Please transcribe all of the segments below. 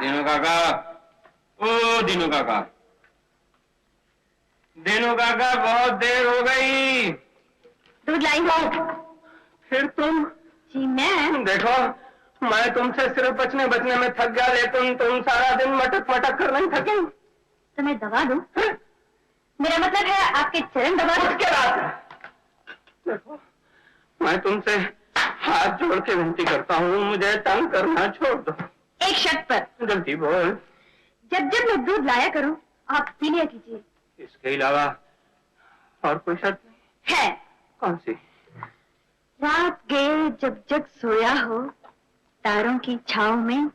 दीनू काका, ओ दीनू काका, दीनू काका, बहुत देर हो गई। दूध लाई हो। फिर तुम? जी मैं। देखो, मैं तुमसे सिर्फ बचने बचने में थक गया, लेकिन तुम सारा दिन मटक मटक कर नहीं थके। तो मैं दबा दूं? मेरा मतलब है आपके चरण दबा दूं? उसके बाद देखो, मैं तुमसे हाथ जोड़ के विनती करता हूँ, मुझे तंग करना छोड़ दो। एक शर्त पर। जल्दी बोल। जब जब मैं दूध लाया करूं, आप पी लिया कीजिए। इसके अलावा और कोई शर्त नहीं है? कौन सी? रात गए जब जग सोया हो, तारों की छांव में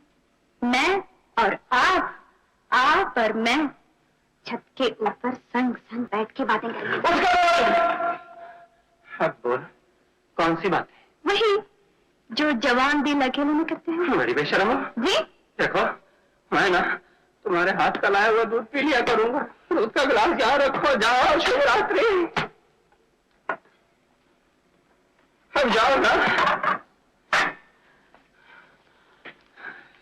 मैं और आप और मैं छत के ऊपर संग संग बैठ के बातें करेंगे। अब बोल, कौन सी बात है? वही जो जवान दिल अकेले में करते हैं। बड़ी बेशर्म हो। जी देखो, मैं ना तुम्हारे हाथ का लाया हुआ दूध पी लिया करूंगा। दूध का गिलास यहाँ रखो, जाओ, शुभ रात्रि। अब जाओ ना।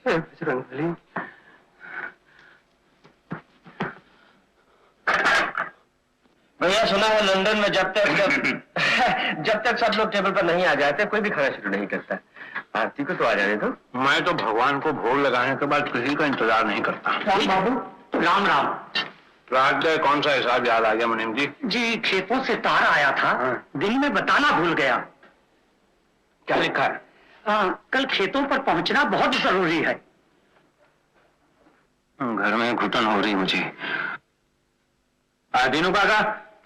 बजरंगबली, भैया सुना है लंदन में जब तक सब लोग टेबल पर नहीं आ जाते कोई भी खाना शुरू नहीं करता। आरती को तो आ जाने दो। मैं तो भगवान को भोग लगाने के बाद किसी का इंतजार नहीं करता। राम बाबू, राम राम। रात गए कौन सा हिसाब याद आ गया मुनीम जी? जी खेतों से तार आया था, दिल में बताना भूल गया। क्या लिखा है? कल खेतों पर पहुंचना बहुत जरूरी है। घर में घुटन हो रही मुझे। दीनू काका,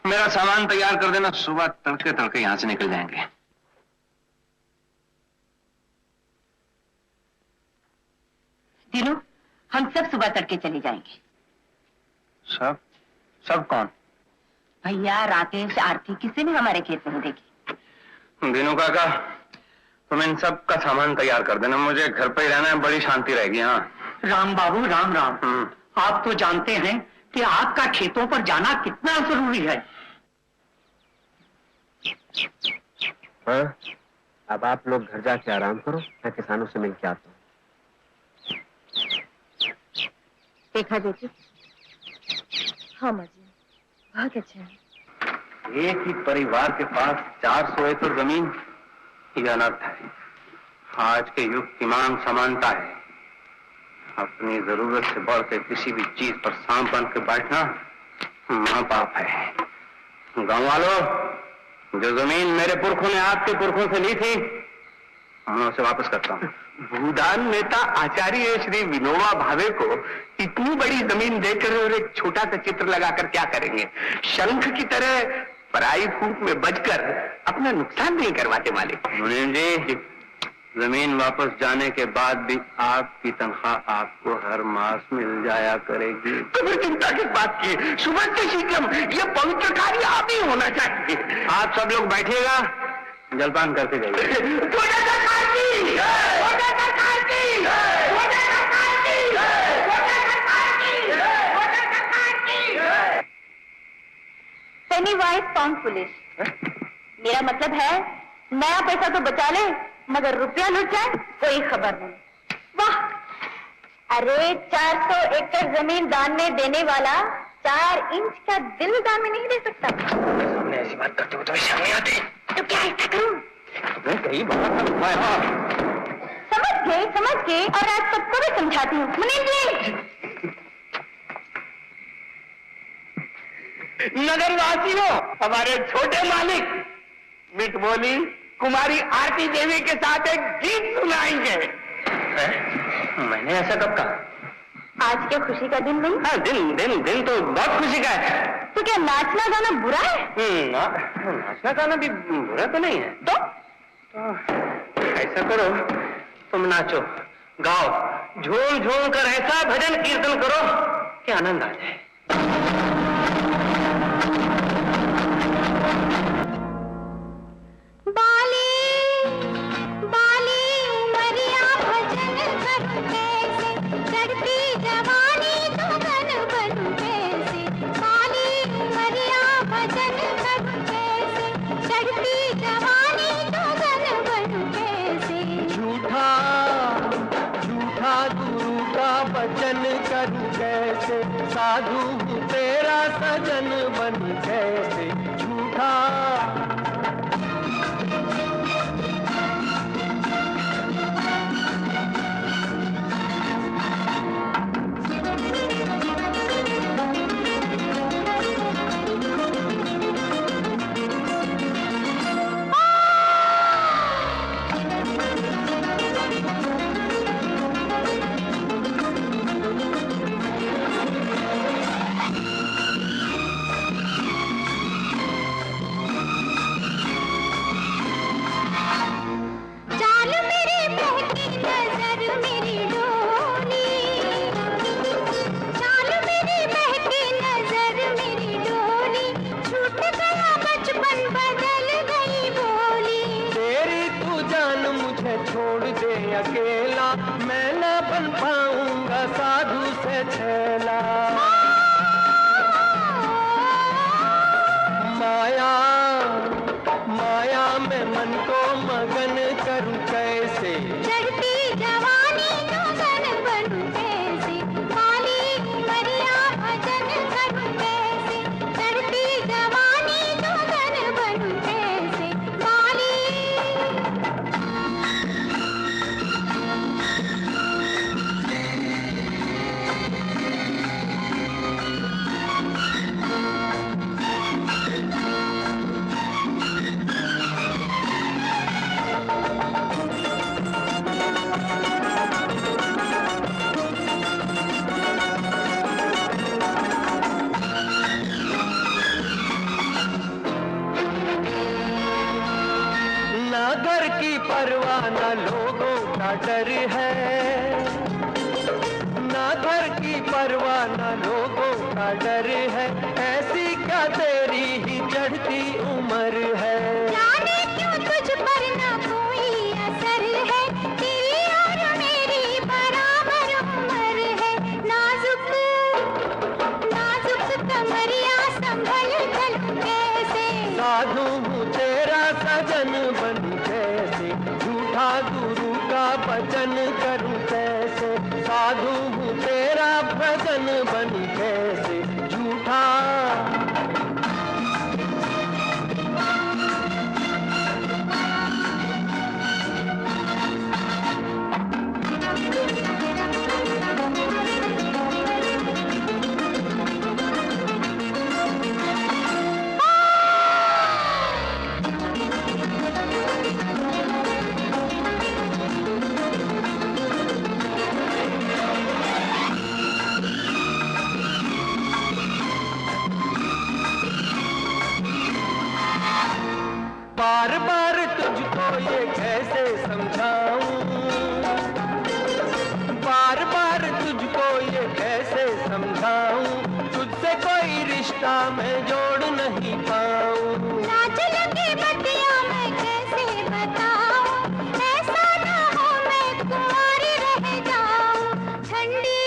मेरा सामान तैयार कर देना, सुबह तड़के तड़के यहाँ से निकल जाएंगे। दीनू, हम सब सुबह तड़के चले जाएंगे। सब कौन? भैया, राकेश, आरती, किसी ने हमारे खेत में नहीं देखी। दीनू काका, तुम इन सब का सामान तैयार कर देना, मुझे घर पे ही रहना है, बड़ी शांति रहेगी। हाँ राम बाबू, राम राम। आप तो जानते हैं कि आपका खेतों पर जाना कितना जरूरी है। हाँ, अब आप लोग घर जाके आराम करो, मैं किसानों से मिल के आता हूँ। देखा बेटी? हाँ माँ जी, बहुत अच्छा है। एक ही परिवार के पास 400 एकड़ जमीन, यह अनर्थ है। आज के युग की मांग समानता है। अपनी जरूरत से बढ़ के किसी भी चीज पर सांप बन के बैठना महापाप है। गांव वालों, जो जमीन मेरे पुरखों ने आपके पुरखों से ली थी, मैं उसे वापस करता हूँ। भूदान नेता आचार्य श्री विनोबा भावे को इतनी बड़ी जमीन देकर और एक छोटा सा चित्र लगाकर क्या करेंगे? शंख की तरह पराई फूंक में बजकर अपना नुकसान नहीं करवाते मालिक। मुनीम जी, जमीन वापस जाने के बाद भी आपकी तनख्वाह आपको हर मास मिल जाया करेगी। तुम्हें चिंता किस बात की? सुबह से शीघ्र ये पवित्र कार्य आप ही होना चाहिए। आप सब लोग बैठिएगा, जलपान करके जाइए। पेनी वाइज पाउंड पुलिस। मेरा मतलब है नया पैसा तो बचा ले, मगर रुपया लुट जाए कोई खबर नहीं। वाह, अरे 400 एकड़ जमीन दान में देने वाला 4 इंच का दिल दान में नहीं दे सकता। तुमने ऐसी बात करते हो तो शर्म नहीं आती? तो क्या ऐसा करूं? कहीं समझ गए और आज सबको भी समझाती हूँ। मुनीम जी, नगरवासियों, हमारे छोटे मालिक मिठ बोली कुमारी आरती देवी के साथ एक गीत सुनाएंगे। मैंने ऐसा कब कहा? आज क्या खुशी का दिन नहीं? हाँ, दिन तो बहुत खुशी का है। तो क्या नाचना गाना बुरा है? नाचना गाना भी बुरा तो नहीं है। तो ऐसा करो, तुम नाचो, गाओ, झूम झूम कर ऐसा भजन कीर्तन करो कि आनंद आ जाए। गुरु का वचन करूं कैसे, साधु हूँ तेरा सजन बन कैसे झूठा। छोड़ दे अकेला, मैं न बन पाऊंगा साधु से छेला। माया माया में मन को मगन करूं कैसे, चढ़ती जवानी जोगन बनूं कैसे, काली उमरिया भजन करूं कैसे, चढ़ती जवानी जोगन बनूं कैसे, काली। घर की परवाह न लोगों का डर है, ना घर की परवाह न लोगों का डर है, ऐसी क्या तेरी ही चढ़ती उम्र है। जाने क्यों तुझ पर ना कोई असर है, तेरी और मेरी बराबर उम्र है, नाजुक नाजुक कमरिया संभल चलूं कैसे, साधु हूँ तेरा सजन बन कैसे, झूठा गुरु का वचन करूं कैसे, साधु हूँ तेरा भजन बन कैसे झूठा। बार बार तुझको ये कैसे समझाऊं, बार बार तुझको ये कैसे समझाऊं, तुझसे कोई रिश्ता मैं जोड़ नहीं पाऊं। लाज लगे बतिया मैं कैसे बताऊं, ऐसा ना हो मैं कुंवारी रह जाऊं, ठंडी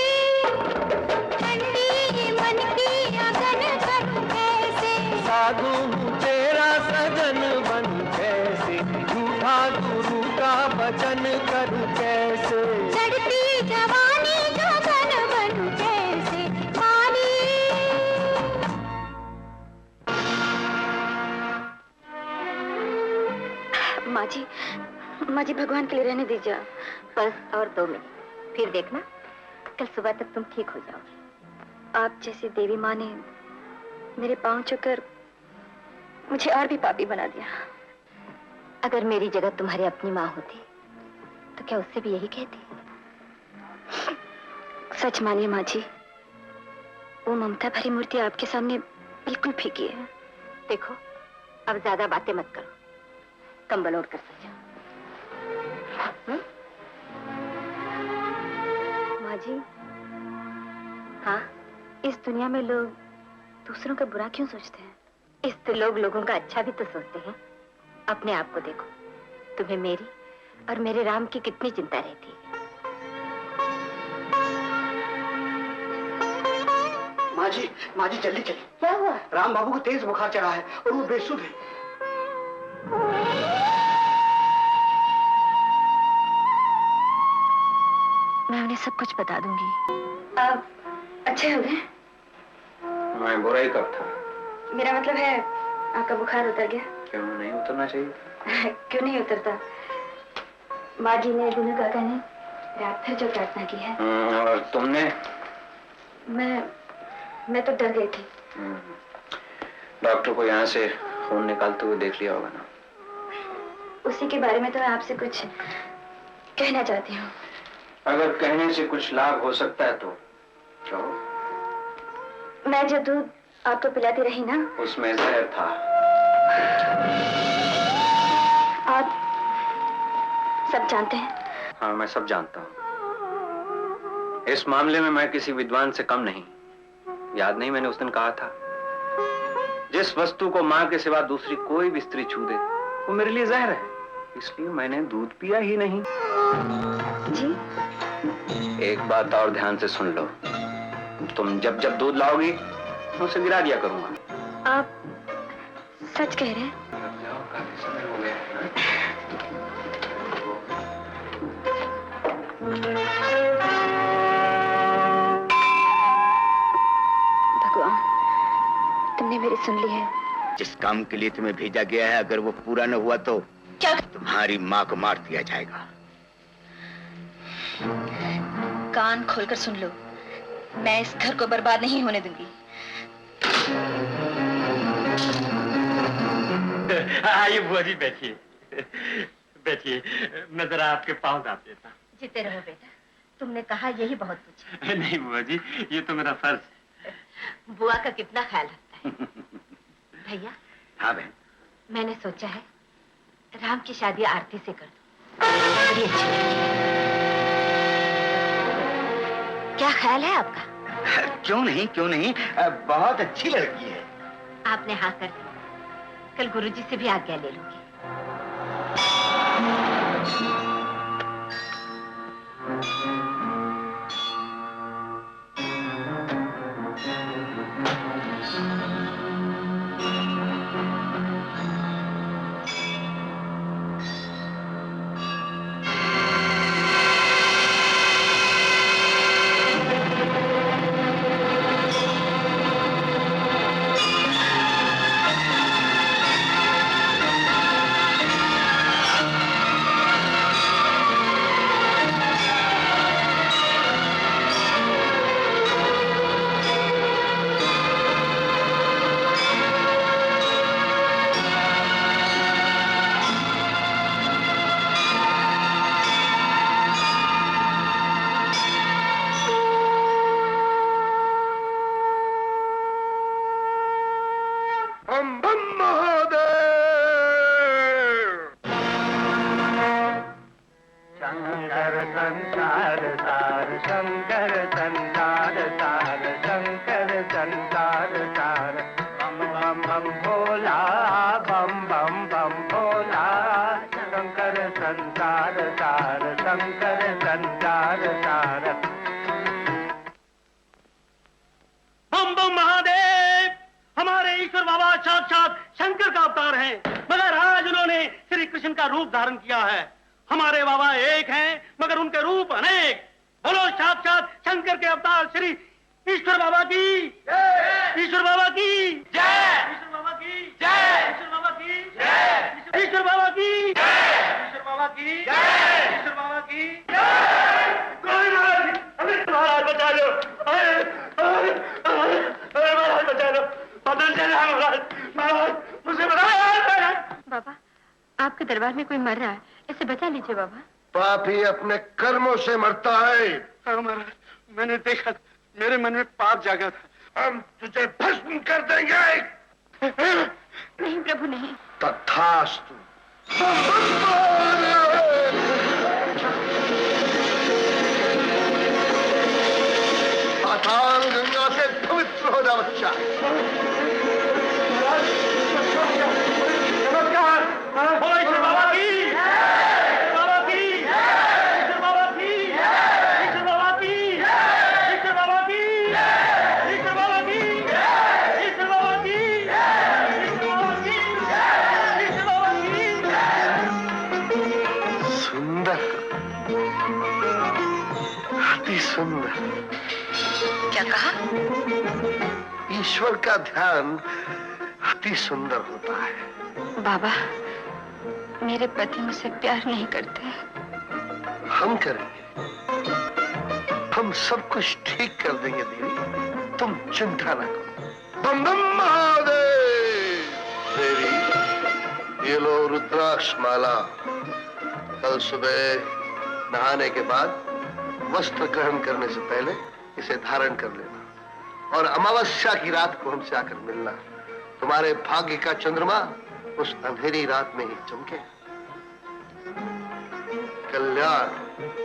ठंडी मन की अगन करूं कैसे, साधु हूँ तेरा सजन बन कैसे, झूठा गुरु का वचन करूं कैसे, चढ़ती जवानी जोगन बनूं कैसे, काली। माँ जी भगवान के लिए रहने दीजिए, बस और 2 मिनट, फिर देखना कल सुबह तक तुम ठीक हो जाओगे। आप जैसी देवी माँ ने मेरे पांव छूकर मुझे और भी पापी बना दिया। अगर मेरी जगह तुम्हारी अपनी माँ होती तो क्या उससे भी यही कहती? सच मानिए माँ जी, वो ममता भरी मूर्ति आपके सामने बिल्कुल फीकी है। देखो अब ज्यादा बातें मत करो, कंबल ओढ़ कर सो जाओ। माँ जी, हाँ, इस दुनिया में लोग दूसरों का बुरा क्यों सोचते हैं? इस लोग लोगों का अच्छा भी तो सोचते हैं। अपने आप को देखो, तुम्हें मेरी और मेरे राम की कितनी चिंता रहती है। माँ जी जल्दी चलिए। क्या हुआ? राम बाबू को तेज बुखार चढ़ा है और वो बेसुध है। मैं उन्हें सब कुछ बता दूंगी। आप अच्छे हो गए? मैं बुरा ही कब था? मेरा मतलब है आपका बुखार उतर गया? क्यों नहीं उतरना चाहिए? क्यों नहीं उतरता? माँ जी ने, गुनू काका ने रात भर जो प्रार्थना की है। और तुमने? मैं तो डर गई थी। डॉक्टर को यहाँ से खून निकालते हुए देख लिया होगा ना? उसी के बारे में तो मैं आपसे कुछ कहना चाहती हूँ। अगर कहने से कुछ लाभ हो सकता है तो कहो। मैं जो दूध आपको पिलाती रही ना, उसमें जहर था। आप सब जानते हैं? हाँ, मैं सब जानता हूँ। इस मामले में मैं किसी विद्वान से कम नहीं। याद नहीं मैंने उस दिन कहा था, जिस वस्तु को माँ के सिवा दूसरी कोई भी स्त्री छू दे वो मेरे लिए जहर है। इसलिए मैंने दूध पिया ही नहीं। जी? एक बात और ध्यान से सुन लो, तुम जब जब दूध लाओगी मैं उसे गिरा दिया करूंगा। आप सच कह रहे हैं? काफी समय हो गया है ना? भगवान, तुमने मेरी सुन ली है। जिस काम के लिए तुम्हें भेजा गया है, अगर वो पूरा न हुआ तो क्या? तुम्हारी माँ को मार दिया जाएगा। कान खोलकर सुन लो, मैं इस घर को बर्बाद नहीं होने दूंगी। आइए बुआ जी, बैठिए बैठिए, मैं जरा आपके पाँव दाब देता। जीते रहो बेटा, तुमने कहा यही बहुत कुछ है। नहीं बुआ जी, ये तो मेरा फर्ज है। बुआ का कितना ख्याल रखता है। भैया। हाँ बहन। मैंने सोचा है राम की शादी आरती से कर दो, बड़ी अच्छी लगेगी। क्या ख्याल है आपका? क्यों नहीं, बहुत अच्छी लड़की है। आपने हाँ कर दी, कल गुरुजी से भी आज्ञा ले लूंगी। बम बम महादेव, हमारे ईश्वर बाबा साक्षात शंकर का अवतार हैं, मगर आज उन्होंने श्री कृष्ण का रूप धारण किया है। हमारे बाबा एक हैं मगर उनके रूप अनेक। बोलो साक्षात शंकर के अवतार श्री ईश्वर बाबा की जय, ईश्वर बाबा की जय, ईश्वर बाबा की जय, ईश्वर बाबा की जय, ईश्वर बाबा की जय, ईश्वर बाबा की जय, ईश्वर बाबा की जय। महाराज बचा लो, महाराज बचा लो, बदल चले महाराज, मुझे बता। बाबा, आपके दरबार में कोई मर रहा है, इसे बचा लीजिए बाबा। पापी अपने कर्मों से मरता है। महाराज, मैंने देखा, मेरे मन में पाप जागा था। हम तुझे भस्म कर देंगे। नहीं प्रभु नहीं। तथास्तु। पाताल गंगा से पवित्र हो जा बच्चा। नमस्कार, बोलो ईश्वर बाबा की, ईश्वर बाबा की, ईश्वर बाबा की, ईश्वर बाबा की, ईश्वर बाबा की, ईश्वर बाबा की, ईश्वर बाबा की, ईश्वर बाबा की। सुंदर, सुंदर। क्या कहा? ईश्वर का ध्यान अति सुंदर होता है। बाबा, मेरे पति मुझसे प्यार नहीं करते। हम करेंगे, हम सब कुछ ठीक कर देंगे देवी, तुम चिंता न करो। बम बम महादेव। देवी, ये लो रुद्राक्ष माला। कल सुबह नहाने के बाद वस्त्र ग्रहण करने से पहले इसे धारण कर लेना और अमावस्या की रात को हमसे आकर मिलना। तुम्हारे भाग्य का चंद्रमा उस अंधेरी रात में ही चमके। कल्याण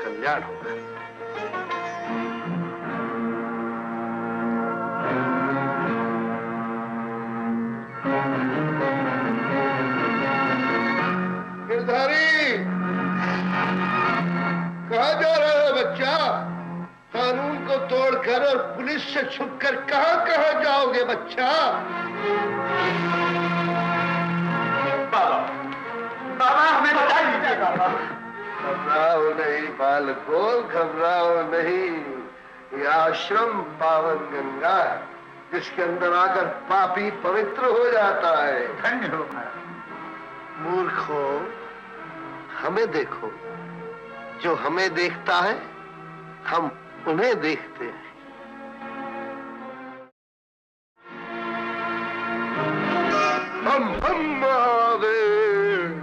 कल्याण होगा। गिरधारी, कहाँ जा रहा है बच्चा? कानून को तोड़कर और पुलिस से छुपकर कहाँ कहाँ जाओगे बच्चा? बाबा, बाबा हमें बचा लीजिए बाबा। घबराओ नहीं बालको, घबराओ नहीं। यह आश्रम पावन गंगा है, जिसके अंदर आकर पापी पवित्र हो जाता है। धन्य हो मूर्खो, हमें देखो। जो हमें देखता है हम उन्हें देखते हैं। हम महादेव।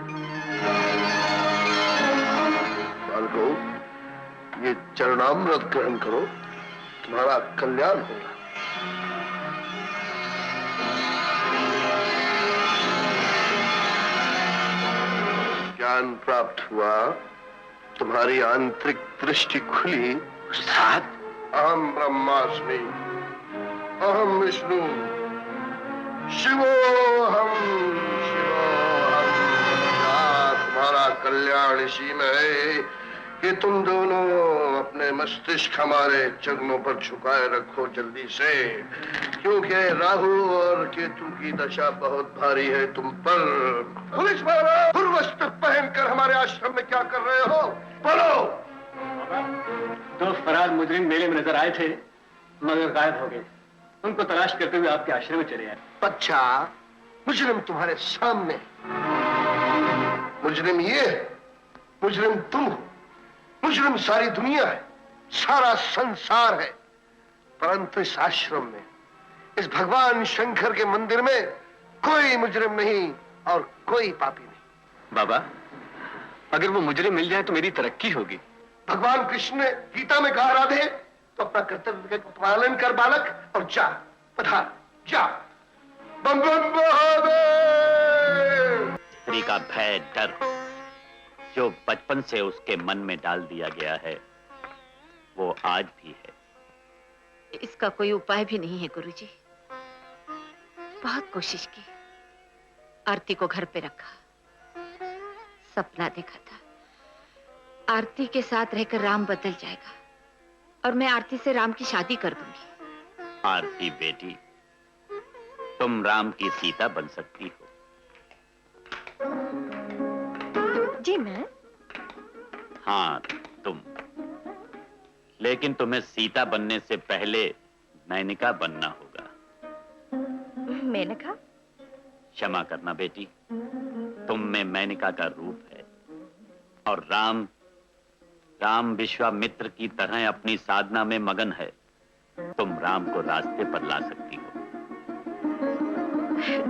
बालको, ये चरणामृत ग्रहण करो, तुम्हारा कल्याण होगा। ज्ञान प्राप्त हुआ, तुम्हारी आंतरिक दृष्टि खुली। उस्ताद, अहम ब्रह्मास्मि, अहम विष्णु, शिवोहम, शिवोहम। तुम्हारा कल्याण इसी में है कि तुम दोनों अपने मस्तिष्क हमारे चरणों पर झुकाए रखो जल्दी से, क्योंकि राहु और केतु की दशा बहुत भारी है तुम पर। पुलिस वाला, वस्त्र पहनकर हमारे आश्रम में क्या कर रहे हो? बोलो। दो फरार मुजरिम मेले में नजर आए थे, मगर गायब हो गए। उनको तलाश करते हुए आपके आश्रम में चले आए। अच्छा, मुजरिम तुम्हारे सामने। मुजरिम ये है, मुजरिम तुम हो, मुजरिम सारी दुनिया है, सारा संसार है। परंतु इस आश्रम में, इस भगवान शंकर के मंदिर में कोई मुजरिम नहीं और कोई पापी नहीं। बाबा, अगर वो मुजरिम मिल जाए तो मेरी तरक्की होगी। भगवान कृष्ण ने गीता में कहा, राधे, तो अपना कर्तव्य का पालन कर बालक, और जा, पधार, जा। बम बम महादेव। स्त्री का भय, डर जो बचपन से उसके मन में डाल दिया गया है, वो आज भी है। इसका कोई उपाय भी नहीं है गुरुजी। बहुत कोशिश की, आरती को घर पे रखा, सपना देखा था आरती के साथ रहकर राम बदल जाएगा और मैं आरती से राम की शादी कर दूंगी। आरती बेटी, तुम राम की सीता बन सकती हो। जी मैं? हाँ तुम, लेकिन तुम्हें सीता बनने से पहले मेनका बनना होगा। मेनका? क्षमा करना बेटी, तुम में मेनका का रूप है और राम विश्वामित्र की तरह अपनी साधना में मगन है। तुम राम को रास्ते पर ला सकती हो।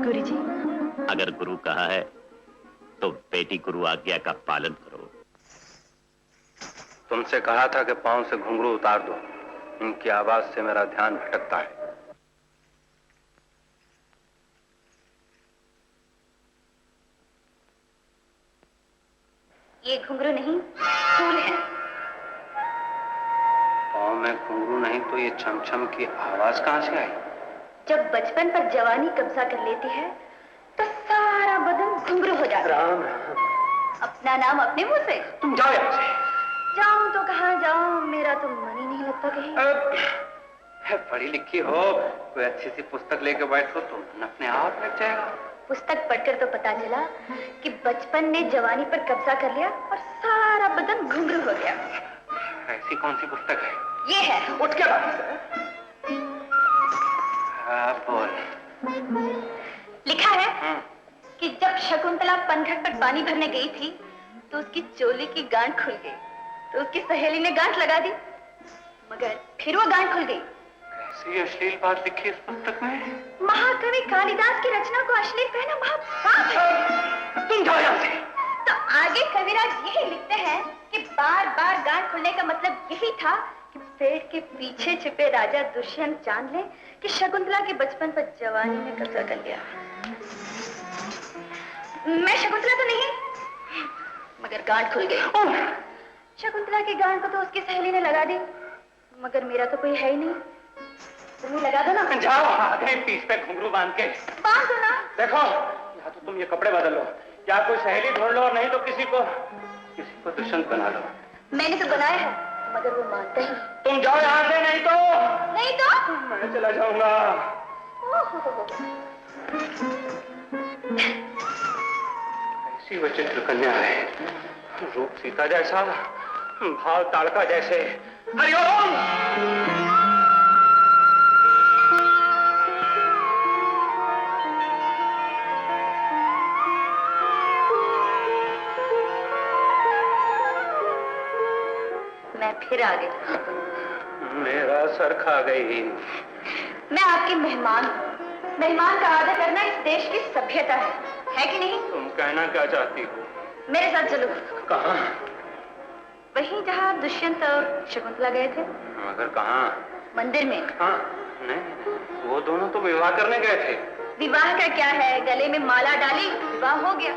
गुरुजी, अगर गुरु कहा है तो बेटी गुरु आज्ञा का पालन करो। तुमसे कहा था कि पांव से घुंघरू उतार दो, इनकी आवाज से मेरा ध्यान भटकता है। ये घुंघरू नहीं, फूल है। पांव में घुंघरू नहीं तो ये छमछम की आवाज कहां से आई? जब बचपन पर जवानी कब्जा कर लेती है तो सारा बदन घुंघरू हो जाता है। राम, अपना नाम अपने मुंह से। तुम जाओ यहाँ से। जाऊं तो कहाँ जाऊं, मेरा तो मन ही नहीं लगता कहीं। पढ़ी लिखी हो, कोई अच्छी सी पुस्तक लेके बैठो तो मन अपने आप लग जाएगा। पुस्तक पढ़कर तो पता चला कि बचपन ने जवानी पर कब्जा कर लिया और सारा बदन घुंघरू हो गया। ऐसी कौन सी पुस्तक है? ये है। उठ के बात बोल। लिखा है कि जब शकुंतला पनघट पर पानी भरने गई थी तो उसकी चोली की गांठ खुल गई, तो उसकी सहेली ने गांठ लगा दी, मगर फिर वो गांठ खुल गई। ऐसी अश्लील बात लिखी इस पुस्तक में? महाकवि कालिदास की रचना को अश्लील कहना महापाप है। तुम जाओ यहाँ से। तो आगे कविराज यही लिखते हैं कि बार बार गांठ खुलने का मतलब यही था कि पेड़ के पीछे छिपे राजा दुष्यंत जान ले कि शकुंतला के बचपन पर जवानी ने कब्जा कर लिया। मैं शकुंतला तो नहीं, मगर गांठ खुल गई। शकुंतला की गांठ को तो उसकी सहेली ने लगा दी, मगर मेरा तो कोई है ही नहीं। तुम्हें लगा दो ना। जाओ आगे पीठ पे घुंघरू बांध के। बांध दो ना। देखो या तो तुम ये कपड़े बदल लो या कोई सहेली ढूंढ लो, और नहीं तो किसी को दुष्यंत बना लो। मैंने तो बनाया है, मगर वो मानते ही। तुम जाओ यहाँ से, नहीं तो मैं चला जाऊंगा। ऐसी विचित्र कन्या है, रूप सीता जैसा, भाव ताड़का जैसे। हरिओम। मैं फिर आ गई। मेरा सर खा गई। मैं आपकी मेहमान हूँ। मेहमान का आदर करना इस देश की सभ्यता है कि नहीं? तुम कहना क्या चाहती हो? मेरे साथ चलो। कहाँ? वहीं जहाँ दुष्यंत और शकुंतला गए थे। मगर कहाँ? मंदिर में। हाँ, नहीं, वो दोनों तो विवाह करने गए थे। विवाह का क्या है, गले में माला डाली, विवाह हो गया।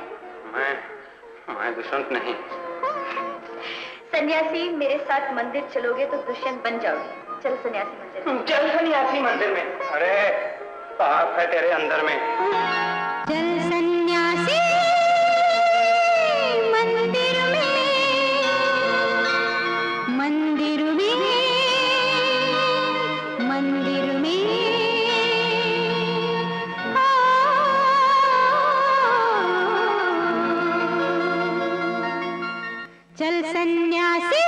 मैं दुष्यंत नहीं। सन्यासी, मेरे साथ मंदिर चलोगे तो दुष्यंत बन जाओगे। चल सन्यासी मंदिर। चल सन्यासी मंदिर में। अरे पाप है तेरे अंदर में। चल सन्यासी मंदिर में, मंदिर में, मंदिर में। चल सन्यासी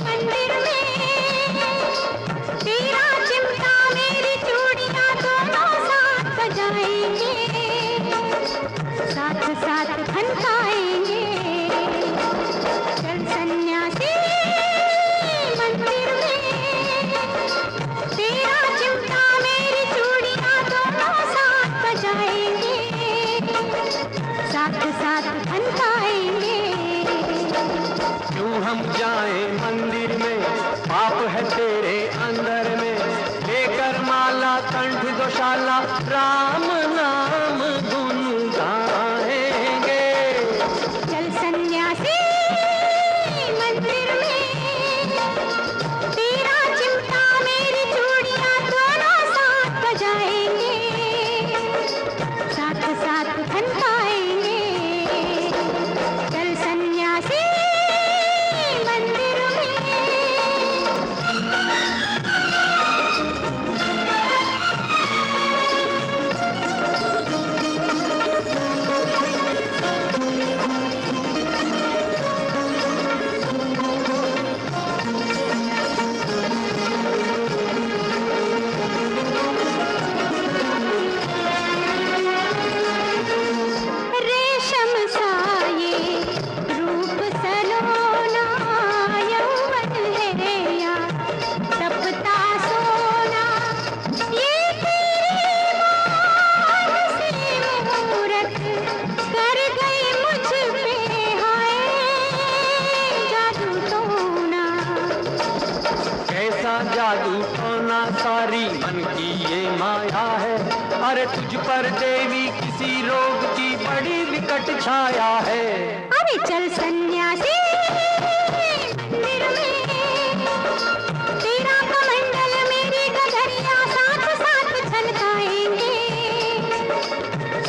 मंदिर में, तेरा चिमटा मेरी चूड़ियां दोनों साथ बजाएंगे, साथ साथ खनकाएंगे। चल सन्यासी मंदिर में, तेरा चिमटा मेरी चूड़ियां दोनों साथ बजाएंगे, साथ साथ खनकाएंगे। क्यों हम जाएं मंदिर में, पाप है तेरे अंदर में, लेकर माला कंठ गौशाला राम नाम गुन गाएंगे। चल सन्यासी मंदिर में, तेरा चिमटा मेरी चूड़ियां दोनों साथ बजाएंगे, साथ साथ खनकाएंगे। चल सन्यासी मंदिर में। रेशम साये रूप सलोना, यौवन है या तपता सोना, ये तेरी मान से मूरत कर गई मुझ पे, हाय जादू टोना। कैसा जादू टोना, सारी मन की ये माया है। अरे तुझ पर देवी किसी रोग की बड़ी विकट छाया है। अरे चल सन्यासी मंदिर में, तेरा कमंडल मेरी गगरिया साथ साथ छलकाएंगे,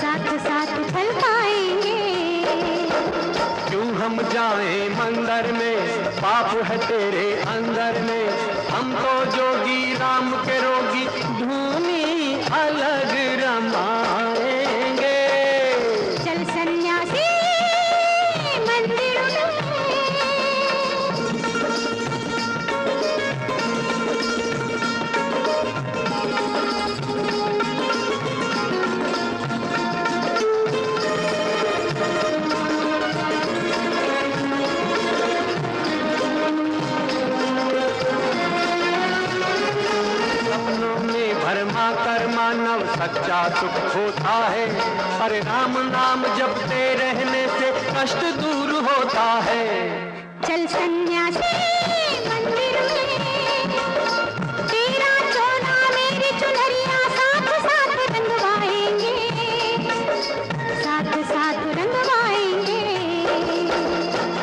साथ साथ छलकाएंगे। क्यों हम जाएं मंदिर में, पाप है तेरे अंदर में, हम तो जोगी राम के रोगी, धूनी अलग रमाएंगे। चल सन्यासी मंदिर में। सच्चा सुख होता है। अरे राम नाम जपते रहने से कष्ट दूर होता है। चल सन्यासी मंदिर में, तेरा चोला मेरी चुनरिया साथ साथ रंगवाएंगे, साथ साथ रंगवाएंगे।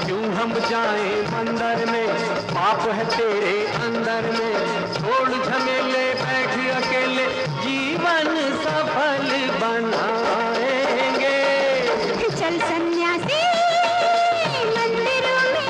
क्यों हम जाएं मंदिर में, पाप है तेरे अंदर में। छोड़ झमेले बैठ अकेले, जीवन सफल बनाएंगे। चल सन्यासी मंदिर में।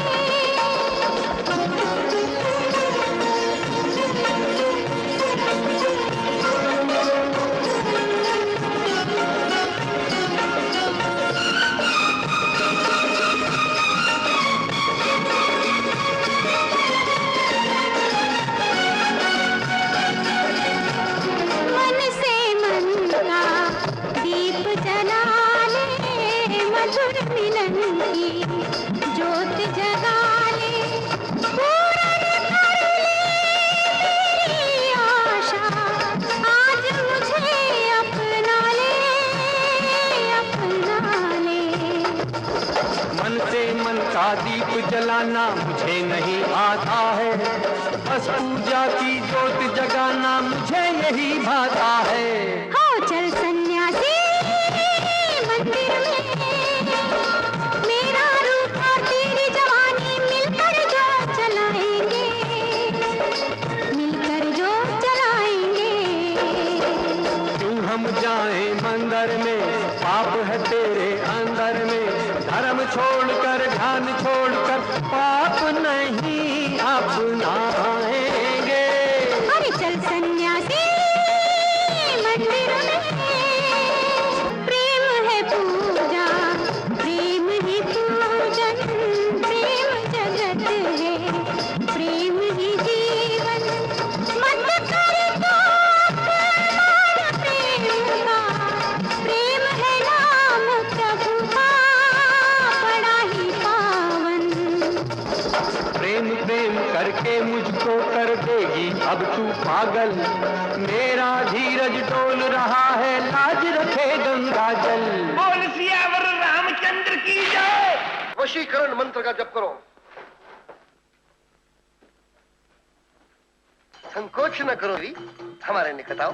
मन से मन का दीप जला ले, मधुर मिलन की ज्योत जगा ले, पूर्ण कर ले मेरी आशा, आज मुझे अपना ले, अपना ले। मन से मन का दीप जलाना मुझे नहीं आता है, बस पूजा की ज्योत जगाना मुझे यही भाता है। हो चल सन्यासी मंदिर में, मेरा रूप और तेरी जवानी मिलकर जो चलाएंगे, मिलकर जो चलाएंगे। क्यों हम जाएं मंदिर में, पाप है तेरे अंदर में। धर्म छोड़कर ध्यान छोड़कर पाप नहीं अपनाएंगे। अरे चल सन्यासी मंदिर में, प्रेम है पूजा, प्रेम ही पूजन, प्रेम जगत है, प्रेम ही जीवन। मत कर तो अपमान प्रेम का, प्रेम है नाम प्रभु का, बड़ा ही पावन। प्रेम प्रेम करके मुझको कर देगी अब तू पागल। मेरा धीरज डोल रहा है, लाज रखे गंगा जल। बोल सियावर रामचंद्र की जय। वशीकरण मंत्र का जप करो। संकोच न करो री, हमारे निकट आओ।